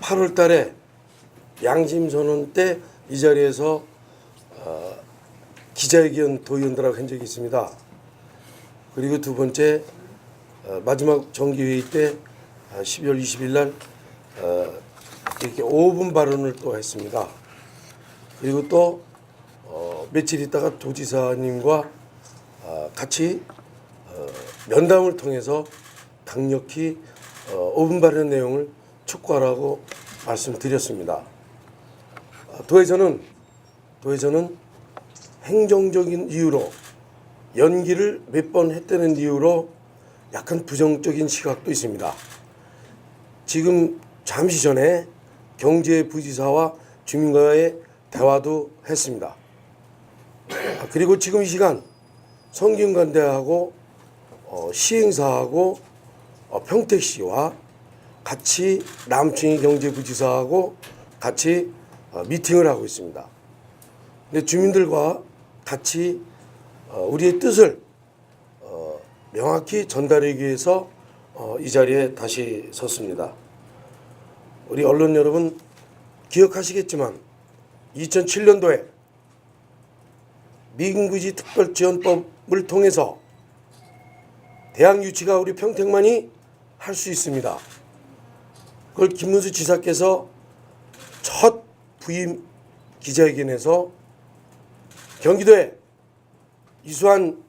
8월 달에 양심선언 때 이 자리에서 기자회견 도의원들하고 한 적이 있습니다. 그리고 두 번째 마지막 정기회의 때 12월 20일 날 이렇게 5분 발언을 또 했습니다. 그리고 또 며칠 있다가 도지사님과 같이 면담을 통해서 강력히 5분 발언 내용을 촉구하라고 말씀드렸습니다. 도에서는 행정적인 이유로 연기를 몇 번 했다는 이유로 약간 부정적인 시각도 있습니다. 지금 잠시 전에 경제부지사와 주민과의 대화도 했습니다. 그리고 지금 이 시간 성균관대하고 시행사하고 평택시와 같이 남충희 경제부지사하고 같이 미팅을 하고 있습니다. 근데 주민들과 같이 우리의 뜻을 명확히 전달하기 위해서 이 자리에 다시 섰습니다. 우리 언론 여러분 기억하시겠지만 2007년도에 민구지 특별지원법을 통해서 대학 유치가 우리 평택만이 할 수 있습니다. 그걸 김문수 지사께서 첫 부임 기자회견에서 경기도에 이수한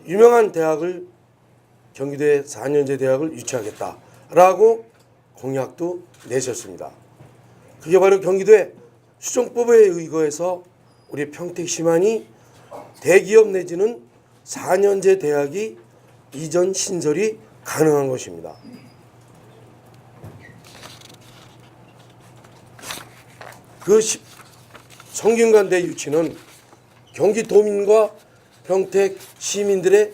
유명한 대학을 경기도의 4년제 대학을 유치하겠다라고 공약도 내셨습니다. 그게 바로 경기도의 수정법에 의거해서 우리 평택시만이 대기업 내지는 4년제 대학이 이전 신설이 가능한 것입니다. 그 성균관대 유치는 경기도민과 평택 시민들의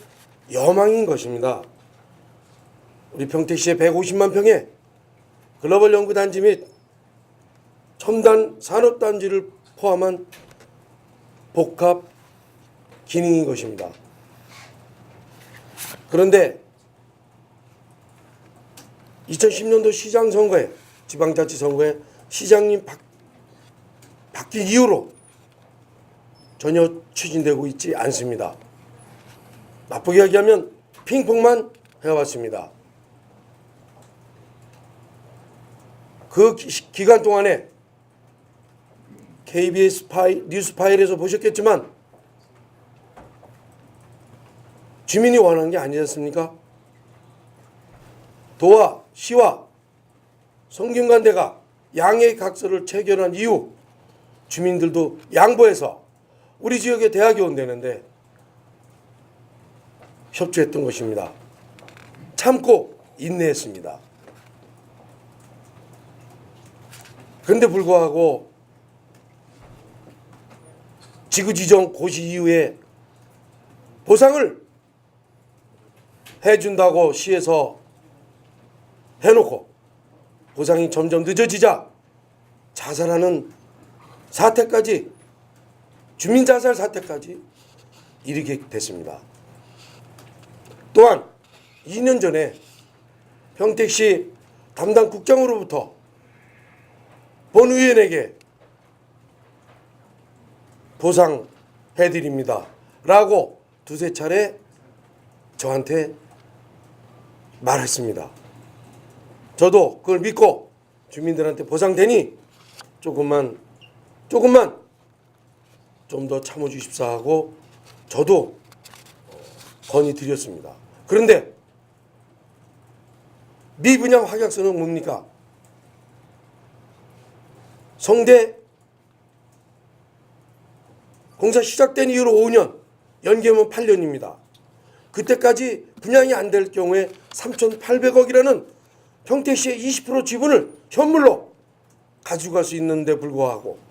여망인 것입니다. 우리 평택시의 150만 평의 글로벌 연구단지 및 첨단 산업단지를 포함한 복합 기능인 것입니다. 그런데 2010년도 시장 선거에 지방자치 선거에 시장님 바뀐 이후로 전혀 추진되고 있지 않습니다. 나쁘게 얘기하면 핑퐁만 해왔습니다. 그 기간 동안에 KBS 뉴스 파일에서 보셨겠지만 주민이 원하는 게 아니지 않습니까? 도와 시와 성균관대가 양해 각서를 체결한 이후 주민들도 양보해서 우리 지역에 대학이 온다는데 협조했던 것입니다. 참고 인내했습니다. 그런데 불구하고 지구지정 고시 이후에 보상을 해준다고 시에서 해놓고 보상이 점점 늦어지자 자살하는 사태까지, 주민 자살 사태까지 이르게 됐습니다. 또한 2년 전에 평택시 담당 국장으로부터 본 의원에게 보상해드립니다 라고 두세 차례 저한테 말했습니다. 저도 그걸 믿고 주민들한테 보상되니 조금만 좀 더 참아주십사 하고 저도 건의드렸습니다. 그런데 미분양 확약서는 뭡니까? 성대 공사 시작된 이후로 5년, 연기하면 8년입니다. 그때까지 분양이 안 될 경우에 3,800억이라는 평택시의 20% 지분을 현물로 가져갈 수 있는데 불구하고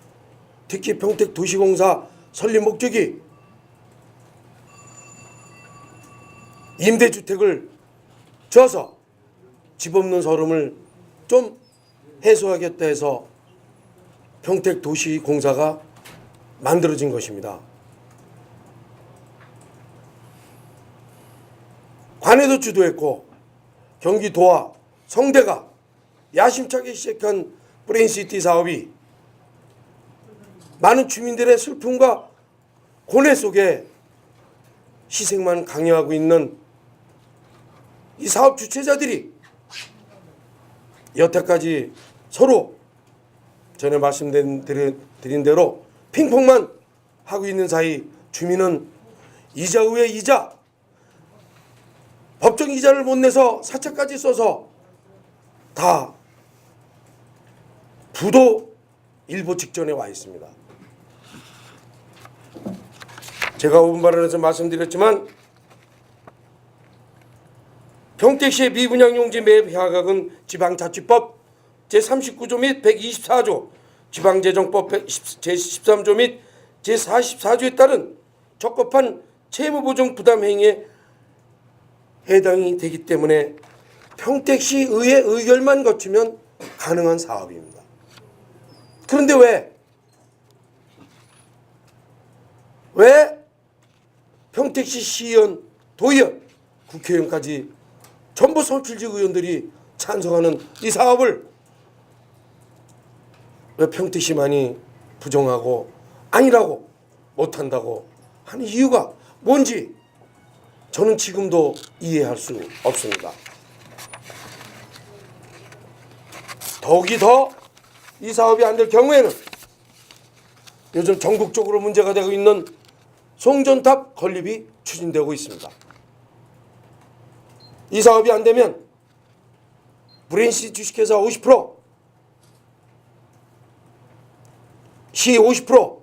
특히 평택도시공사 설립 목적이 임대주택을 져서 집 없는 서름을 좀 해소하겠다 해서 평택도시공사가 만들어진 것입니다. 관에도 주도했고 경기도와 성대가 야심차게 시작한 브레인시티 사업이 많은 주민들의 슬픔과 고뇌 속에 희생만 강요하고 있는 이 사업 주체자들이 여태까지 서로 전에 말씀드린 대로 핑퐁만 하고 있는 사이 주민은 이자 후에 이자, 법정 이자를 못 내서 사채까지 써서 다 부도 일보 직전에 와 있습니다. 제가 5분 발언에서 말씀드렸지만 평택시의 미분양용지 매입 하각은 지방자치법 제39조 및 124조, 지방재정법 제13조 및 제44조에 따른 적법한 채무보증 부담 행위에 해당이 되기 때문에 평택시 의회 의결만 거치면 가능한 사업입니다. 그런데 왜 평택시 시의원, 도의원, 국회의원까지 전부 선출직 의원들이 찬성하는 이 사업을 왜 평택시만이 부정하고 아니라고 못한다고 하는 이유가 뭔지 저는 지금도 이해할 수 없습니다. 더욱이 더 이 사업이 안 될 경우에는 요즘 전국적으로 문제가 되고 있는 송전탑 건립이 추진되고 있습니다. 이 사업이 안 되면 브레인시티 주식회사 50%, 시 50%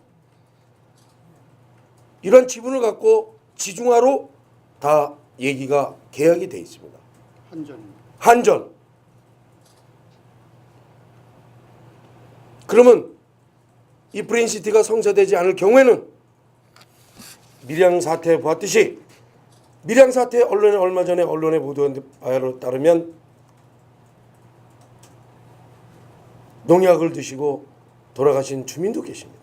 이런 지분을 갖고 지중화로 다 얘기가 계약이 돼 있습니다. 한전. 그러면 이 브레인시티가 성사되지 않을 경우에는 밀양 사태 보았듯이 밀양 사태 언론에 얼마 전에 언론에 보도한 바에 따르면 농약을 드시고 돌아가신 주민도 계십니다.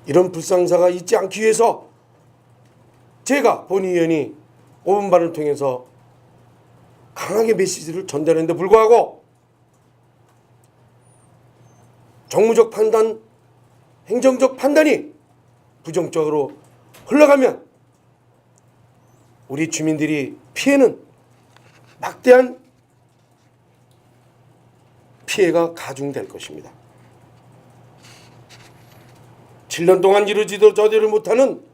이런 불상사가 있지 않기 위해서 제가 본의원이 5분 발언을 통해서 강하게 메시지를 전달했는데 불구하고 정무적 판단, 행정적 판단이 부정적으로 흘러가면 우리 주민들이 피해는 막대한 피해가 가중될 것입니다. 7년 동안 이루지도 저지를 못하는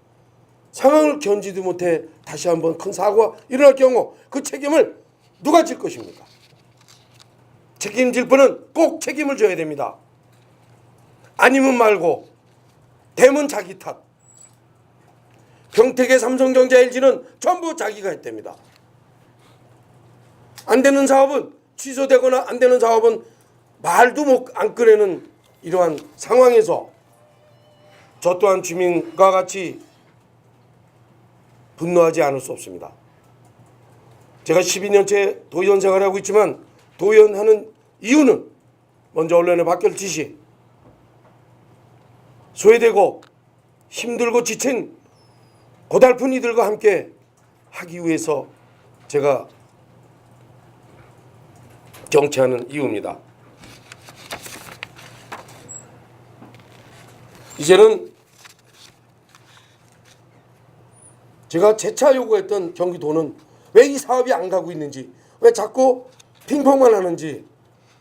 상황을 견지도 못해 다시 한번 큰 사고가 일어날 경우 그 책임을 누가 질 것입니까? 책임질 분은 꼭 책임을 져야 됩니다. 아니면 말고 되면 자기 탓. 평택의 삼성전자 LG는 전부 자기가 했답니다. 안 되는 사업은 취소되거나 안 되는 사업은 말도 안 꺼내는 이러한 상황에서 저 또한 주민과 같이 분노하지 않을 수 없습니다. 제가 12년째 도의원 생활을 하고 있지만 도의원 하는 이유는 먼저 언론에 박결 지시, 소외되고 힘들고 지친 고달픈 이들과 함께 하기 위해서 제가 정치하는 이유입니다. 이제는 제가 재차 요구했던 경기도는 왜 이 사업이 안 가고 있는지, 왜 자꾸 핑퐁만 하는지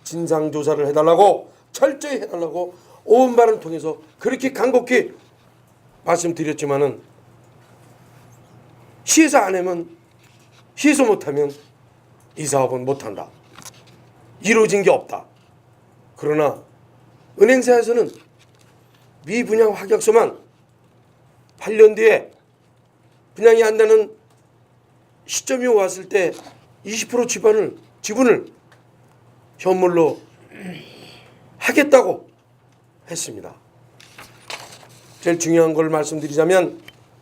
진상조사를 해달라고, 철저히 해달라고 5분 발언을 통해서 그렇게 간곡히 말씀드렸지만은 시에서 안 하면, 시에서 못하면 이 사업은 못한다. 이루어진 게 없다. 그러나 은행사에서는 미분양 확약서만 8년 뒤에 분양이 안 되는 시점이 왔을 때 20% 지분을 현물로 하겠다고 했습니다. 제일 중요한 걸 말씀드리자면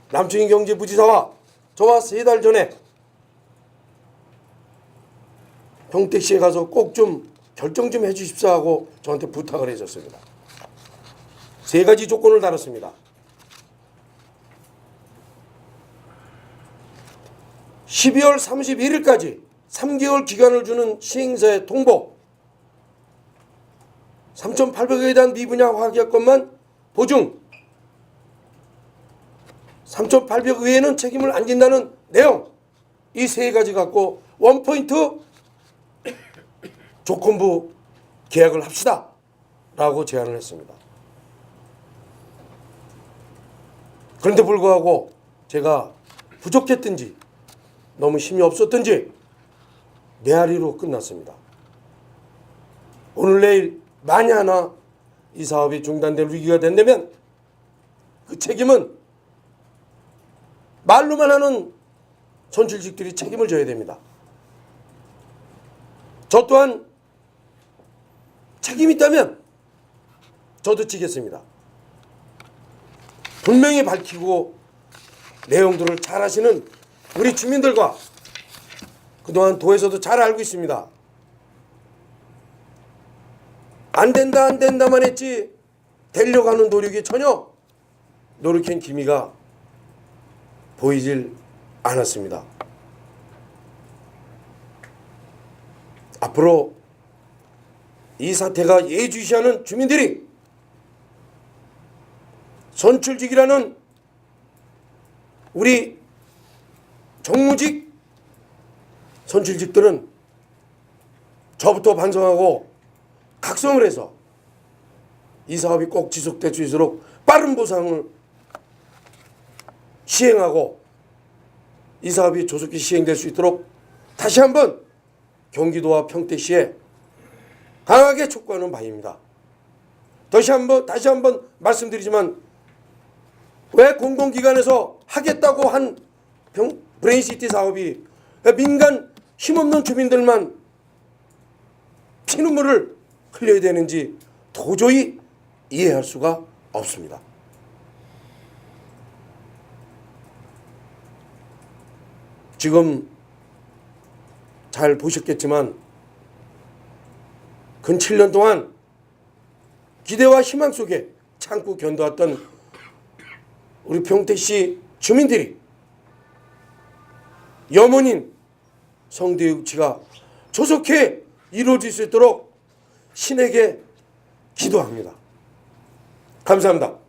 남충희 경제부지사와 저와 3달 전에 평택시에 가서 꼭 좀 결정 좀 해주십사 하고 저한테 부탁을 해줬습니다. 3가지 조건을 달았습니다. 12월 31일까지 3개월 기간을 주는 시행사의 통보, 3,800억에 대한 미분양 확약권만 보증, 3,800억 외에는 책임을 안 진다는 내용, 이 세 가지 갖고 원포인트 조건부 계약을 합시다 라고 제안을 했습니다. 그런데 불구하고 제가 부족했든지 너무 힘이 없었든지 메아리로 끝났습니다. 오늘 내일 만약 하나 이 사업이 중단될 위기가 된다면 그 책임은 말로만 하는 선출직들이 책임을 져야 됩니다. 저 또한 책임이 있다면 저도 지겠습니다. 분명히 밝히고 내용들을 잘 아시는 우리 주민들과 그동안 도에서도 잘 알고 있습니다. 안 된다 안 된다만 했지 되려고 하는 노력이 전혀 노력한 기미가 보이질 않았습니다. 앞으로 이 사태가 예의주시하는 주민들이 선출직이라는 우리 정무직 선출직들은 저부터 반성하고 각성을 해서 이 사업이 꼭 지속될 수 있도록 빠른 보상을 시행하고 이 사업이 조속히 시행될 수 있도록 다시 한번 경기도와 평택시에 강하게 촉구하는 바입니다. 다시 한번 말씀드리지만 왜 공공기관에서 하겠다고 한 브레인시티 사업이 민간 힘없는 주민들만 피눈물을 흘려야 되는지 도저히 이해할 수가 없습니다. 지금 잘 보셨겠지만 근 7년 동안 기대와 희망 속에 참고 견뎌왔던 우리 평택시 주민들이 염원인 성대 유치가 조속히 이루어질 수 있도록 신에게 기도합니다. 감사합니다.